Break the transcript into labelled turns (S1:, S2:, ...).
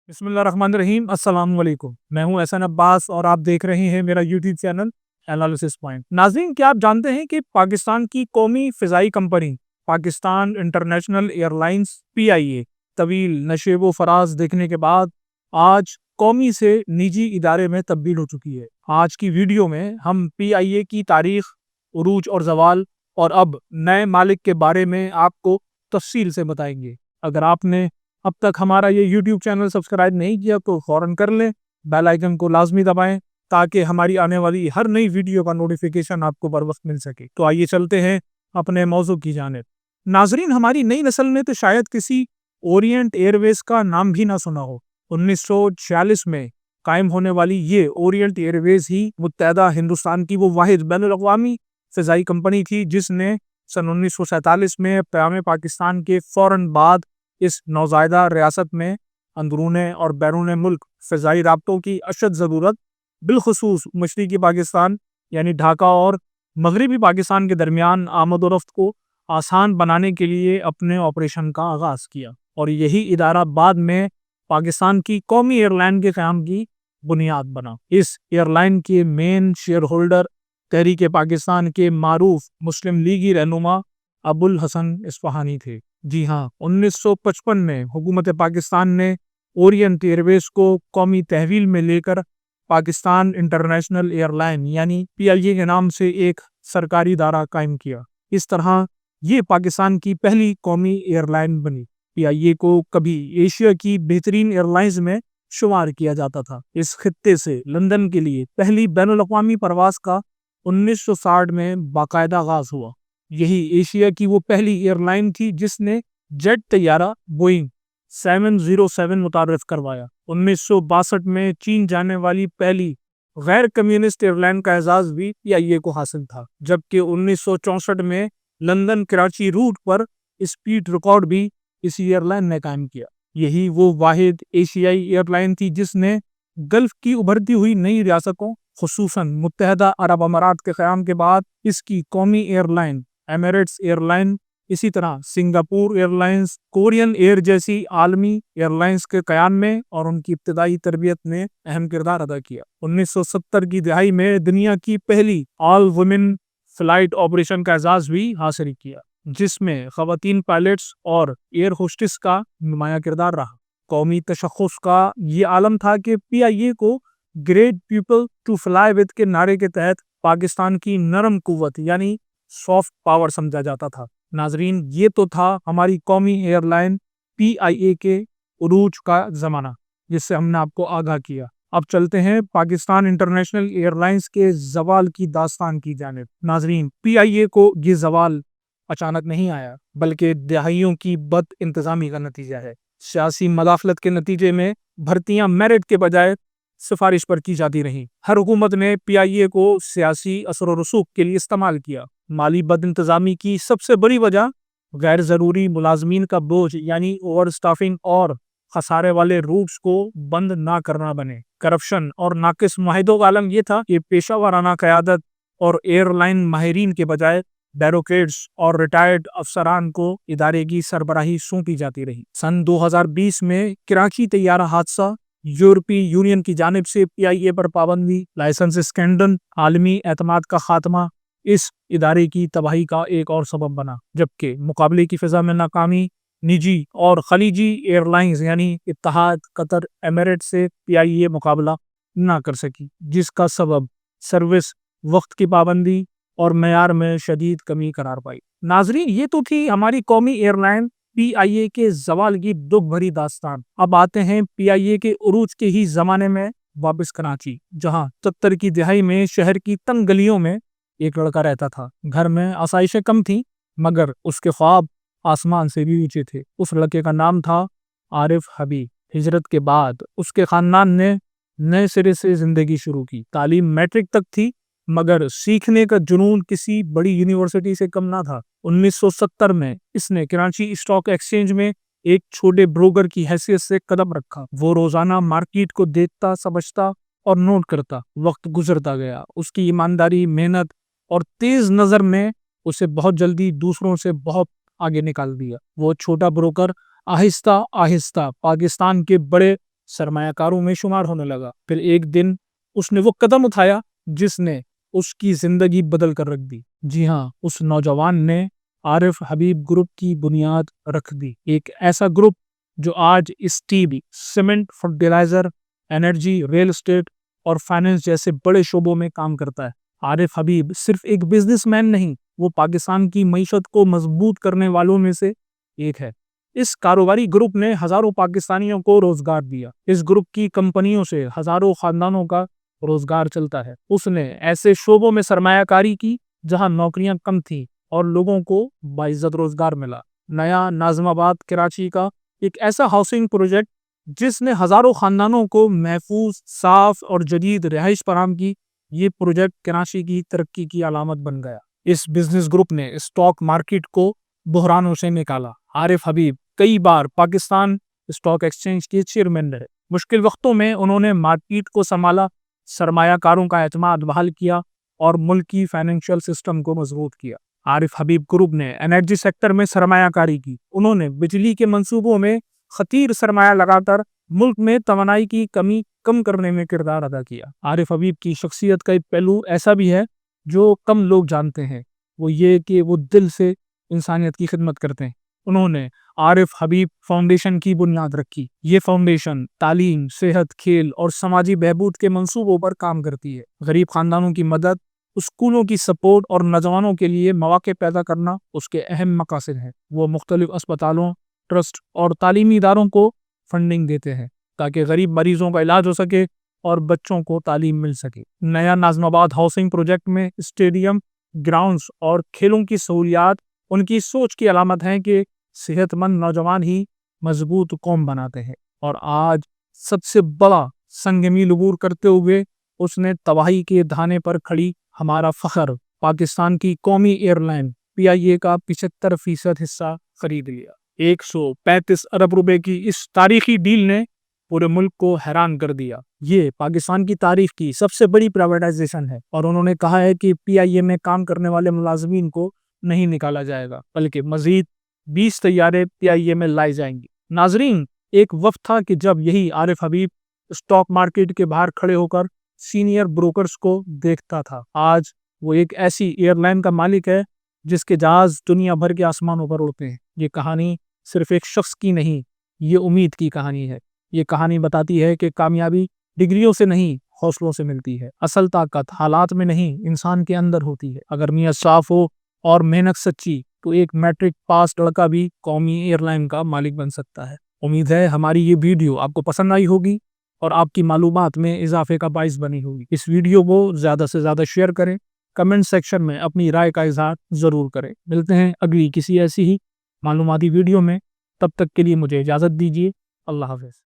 S1: بسم اللہ الرحمن الرحیم۔ السلام علیکم، میں ہوں احسن عباس اور آپ دیکھ رہے ہیں میرا یوٹیوب چینل انالیسس پوائنٹ۔ ناظرین، کیا آپ جانتے ہیں کہ پاکستان کی قومی فضائی company Pakistan international air lines PIA طویل نشیب و فراز دیکھنے کے بعد آج قومی سے نجی ادارے میں تبدیل ہو چکی ہے۔ آج کی ویڈیو میں ہم PIA کی تاریخ، عروج اور زوال اور اب نئے مالک کے بارے میں آپ کو تفصیل سے بتائیں گے۔ اگر آپ نے اب تک ہمارا یہ یوٹیوب چینل سبسکرائب نہیں کیا تو فوراً کر لیں، بیل آئیکن کو لازمی دبائیں تاکہ ہماری آنے والی ہر نئی ویڈیو کا نوٹیفیکیشن آپ کو بر وقت مل سکے۔ تو آئیے چلتے ہیں اپنے موضوع کی جانب۔ ناظرین، ہماری نئی نسل نے تو شاید کسی اورینٹ ایئر ویز کا نام بھی نہ سنا ہو۔ 1946 میں قائم ہونے والی یہ اورینٹ ایئر ویز ہی متحدہ ہندوستان کی وہ واحد بین الاقوامی فضائی کمپنی تھی جس نے سن 1947 میں قیام پاکستان کے فوراً بعد اس نوزائیدہ ریاست میں اندرون اور بیرون ملک فضائی رابطوں کی اشد ضرورت، بالخصوص مشرقی پاکستان یعنی ڈھاکہ اور مغربی پاکستان کے درمیان آمد و رفت کو آسان بنانے کے لیے اپنے آپریشن کا آغاز کیا، اور یہی ادارہ بعد میں پاکستان کی قومی ایئر لائن کے قیام کی بنیاد بنا۔ اس ایئر لائن کے مین شیئر ہولڈر تحریک پاکستان کے معروف مسلم لیگی رہنما ابوالحسن اصفہانی تھے۔ جی ہاں، 1955 میں حکومت پاکستان نے اورینٹ ایئر ویز کو قومی تحویل میں لے کر پاکستان انٹرنیشنل ایئر لائن یعنی PIA کے نام سے ایک سرکاری ادارہ قائم کیا۔ اس طرح یہ پاکستان کی پہلی قومی ایئر لائن بنی۔ PIA کو کبھی ایشیا کی بہترین ایئر لائنز میں شمار کیا جاتا تھا۔ اس خطے سے لندن کے لیے پہلی بین الاقوامی پرواز کا 1960 میں باقاعدہ آغاز ہوا۔ یہی ایشیا کی وہ پہلی ایئر لائن تھی جس نے جیٹ طیارہ بوئنگ 707 متعارف کروایا۔ 1962 میں چین جانے والی پہلی غیر کمیونسٹ ایئر لائن کا اعزاز بھی PIA کو حاصل تھا، جبکہ 1964 میں لندن کراچی روٹ پر اسپیڈ ریکارڈ بھی اسی ایئر لائن نے قائم کیا۔ یہی وہ واحد ایشیائی ایئر لائن تھی جس نے گلف کی ابھرتی ہوئی نئی ریاستوں خصوصاً متحدہ عرب امارات کے قیام کے بعد اس کی قومی airline Emirates airline, اسی طرح Singapore airlines, Korean air جیسی عالمی ایئر لائنز کے قیام میں اور ان کی ابتدائی تربیت میں اہم کردار ادا کیا۔ 1970 کی دہائی میں دنیا کی پہلی آل وومن فلائٹ آپریشن کا اعزاز بھی حاصل کیا، جس میں خواتین پائلٹس اور ایئر ہوسٹس کا نمایاں کردار رہا۔ قومی تشخص کا یہ عالم تھا کہ PIA کو great people to fly with کے نعرے کے تحت پاکستان کی نرم قوت یعنی سافٹ پاور سمجھا جاتا تھا۔ ناظرین، یہ تو تھا ہماری قومی ایئر لائن PIA کے عروج کا زمانہ جس سے ہم نے آپ کو آگاہ کیا۔ اب چلتے ہیں پاکستان انٹرنیشنل ایئر لائنز کے زوال کی داستان کی جانب۔ ناظرین، PIA کو یہ زوال اچانک نہیں آیا بلکہ دہائیوں کی بد انتظامی کا نتیجہ ہے۔ سیاسی مداخلت کے نتیجے میں بھرتیاں میرٹ کے بجائے سفارش پر کی جاتی رہیں۔ ہر حکومت نے PIA کو سیاسی اثر و رسوخ کے لیے استعمال کیا۔ مالی بد انتظامی کی سب سے بڑی وجہ غیر ضروری ملازمین کا بوجھ یعنی اوور اسٹافنگ اور خسارے والے روٹس کو بند نہ کرنا بنے۔ کرپشن اور ناقص معاہدوں کا عالم یہ تھا کہ پیشہ ورانہ قیادت اور ایئر لائن ماہرین کے بجائے بیوروکریٹس اور ریٹائرڈ افسران کو ادارے کی سربراہی سونپی جاتی رہی۔ سن 2020 میں کراچی طیارہ حادثہ، یورپی یونین کی جانب سے PIA پر پابندی، لائسنس اسکینڈل، عالمی اعتماد کا خاتمہ اس ادارے کی تباہی کا ایک اور سبب بنا، جبکہ مقابلے کی فضا میں ناکامی نجی اور خلیجی ایئر لائنز یعنی اتحاد، قطر، ایمریٹ سے PIA مقابلہ نہ کر سکی، جس کا سبب سروس وقت کی پابندی اور معیار میں شدید کمی قرار پائی۔ ناظرین، یہ تو تھی ہماری قومی ایئر لائن PIA کے زوال کی دکھ بھری داستان۔ اب آتے ہیں PIA کے عروج کے ہی زمانے میں واپس کراچی، جہاں 70 کی دہائی میں شہر کی تنگ گلیوں میں ایک لڑکا رہتا تھا۔ گھر میں آسائشیں کم تھیں مگر اس کے خواب آسمان سے بھی اونچے تھے۔ اس لڑکے کا نام تھا عارف حبیب۔ ہجرت کے بعد اس کے خاندان نے نئے سرے سے زندگی شروع کی۔ تعلیم میٹرک تک تھی مگر سیکھنے کا جنون کسی بڑی یونیورسٹی سے کم نہ تھا۔ 1970 میں اس نے کراچی اسٹاک ایکسچینج میں ایک چھوٹے بروکر کی حیثیت سے قدم رکھا۔ وہ روزانہ مارکیٹ کو دیکھتا، سمجھتا اور نوٹ کرتا۔ وقت گزرتا گیا، اس کی ایمانداری، محنت اور تیز نظر نے اسے بہت جلدی دوسروں سے بہت آگے نکال دیا۔ وہ چھوٹا بروکر آہستہ آہستہ پاکستان کے بڑے سرمایہ کاروں میں شمار ہونے لگا۔ پھر ایک دن اس نے وہ قدم اٹھایا جس نے اس کی زندگی بدل کر رکھ دی۔ جی ہاں، اس نوجوان نے عارف حبیب گروپ کی بنیاد رکھ دی، ایک ایسا گروپ جو آج steel, cement, fertiliser, energy, real estate اور فائنانس جیسے بڑے شعبوں میں کام کرتا ہے۔ عارف حبیب صرف ایک بزنس مین نہیں، وہ پاکستان کی معیشت کو مضبوط کرنے والوں میں سے ایک ہے۔ اس کاروباری گروپ نے ہزاروں پاکستانیوں کو روزگار دیا۔ اس گروپ کی کمپنیوں سے ہزاروں خاندانوں کا روزگار چلتا ہے۔ اس نے ایسے شعبوں میں سرمایہ کاری کی جہاں نوکریاں کم تھیں اور لوگوں کو باعزت روزگار ملا۔ نیا ناظم آباد کراچی کا ایک ایسا ہاؤسنگ پروجیکٹ جس نے ہزاروں خاندانوں کو محفوظ، صاف اور جدید رہائش فراہم کی، یہ پروجیکٹ کراچی کی ترقی کی علامت بن گیا۔ اس بزنس گروپ نے اسٹاک مارکیٹ کو بحرانوں سے نکالا۔ عارف حبیب کئی بار پاکستان اسٹاک ایکسچینج کے چیئرمین رہے۔ مشکل وقتوں میں انہوں نے مارکیٹ کو سنبھالا، سرمایہ کاروں کا اعتماد بحال کیا اور ملک کی فائنینشیل سسٹم کو مضبوط کیا۔ عارف حبیب گروپ نے انرجی سیکٹر میں سرمایہ کاری کی۔ انہوں نے بجلی کے منصوبوں میں خطیر سرمایہ لگا کر ملک میں توانائی کی کمی کم کرنے میں کردار ادا کیا۔ عارف حبیب کی شخصیت کا ایک پہلو ایسا بھی ہے جو کم لوگ جانتے ہیں، وہ یہ کہ وہ دل سے انسانیت کی خدمت کرتے ہیں۔ انہوں نے عارف حبیب فاؤنڈیشن کی بنیاد رکھی۔ یہ فاؤنڈیشن تعلیم، صحت، کھیل اور سماجی بہبود کے منصوبوں پر کام کرتی ہے۔ غریب خاندانوں کی مدد، اسکولوں کی سپورٹ اور نوجوانوں کے لیے مواقع پیدا کرنا اس کے اہم مقاصد ہیں۔ وہ مختلف اسپتالوں، ٹرسٹ اور تعلیمی اداروں کو فنڈنگ دیتے ہیں تاکہ غریب مریضوں کا علاج ہو سکے اور بچوں کو تعلیم مل سکے۔ نیا ناظم آباد ہاؤسنگ پروجیکٹ میں اسٹیڈیم، گراؤنڈز اور کھیلوں کی سہولیات ان کی سوچ کی علامت ہیں کہ صحت مند نوجوان ہی مضبوط قوم بناتے ہیں۔ اور آج سب سے بڑا سنگ میل عبور کرتے ہوئے اس نے تباہی کے دہانے پر کھڑی ہمارا فخر پاکستان کی قومی ایئر لائن PIA کا 75% حصہ خرید لیا۔ 135 ارب روپے کی اس تاریخی ڈیل نے پورے ملک کو حیران کر دیا۔ یہ پاکستان کی تاریخ کی سب سے بڑی پرائیویٹائزیشن ہے اور انہوں نے کہا ہے کہ PIA میں کام کرنے والے ملازمین کو نہیں نکالا جائے گا بلکہ مزید 20 طیارے PIA میں لائے جائیں گے۔ ناظرین، ایک وقت تھا کہ جب یہی عارف حبیب اسٹاک مارکیٹ کے باہر کھڑے ہو کر سینئر بروکرز کو دیکھتا تھا۔ آج وہ ایک ایسی ایئر لائن کا مالک ہے جس کے جہاز دنیا بھر کے آسمانوں پر اڑتے ہیں۔ یہ کہانی صرف ایک شخص کی نہیں، یہ امید کی کہانی ہے۔ یہ کہانی بتاتی ہے کہ کامیابی ڈگریوں سے نہیں، حوصلوں سے ملتی ہے۔ اصل طاقت حالات میں نہیں، انسان کے اندر ہوتی ہے۔ اگر نیت صاف ہو اور محنت سچی تو ایک میٹرک پاس لڑکا بھی قومی ایئر لائن کا مالک بن سکتا ہے۔ امید ہے ہماری یہ ویڈیو آپ کو پسند آئی ہوگی اور آپ کی معلومات میں اضافے کا باعث بنی ہوگی۔ اس ویڈیو کو زیادہ سے زیادہ شیئر کریں، کمنٹ سیکشن میں اپنی رائے کا اظہار ضرور کریں۔ ملتے ہیں اگلی کسی ایسی ہی معلوماتی ویڈیو میں، تب تک کے لیے مجھے اجازت دیجیے۔ اللہ حافظ۔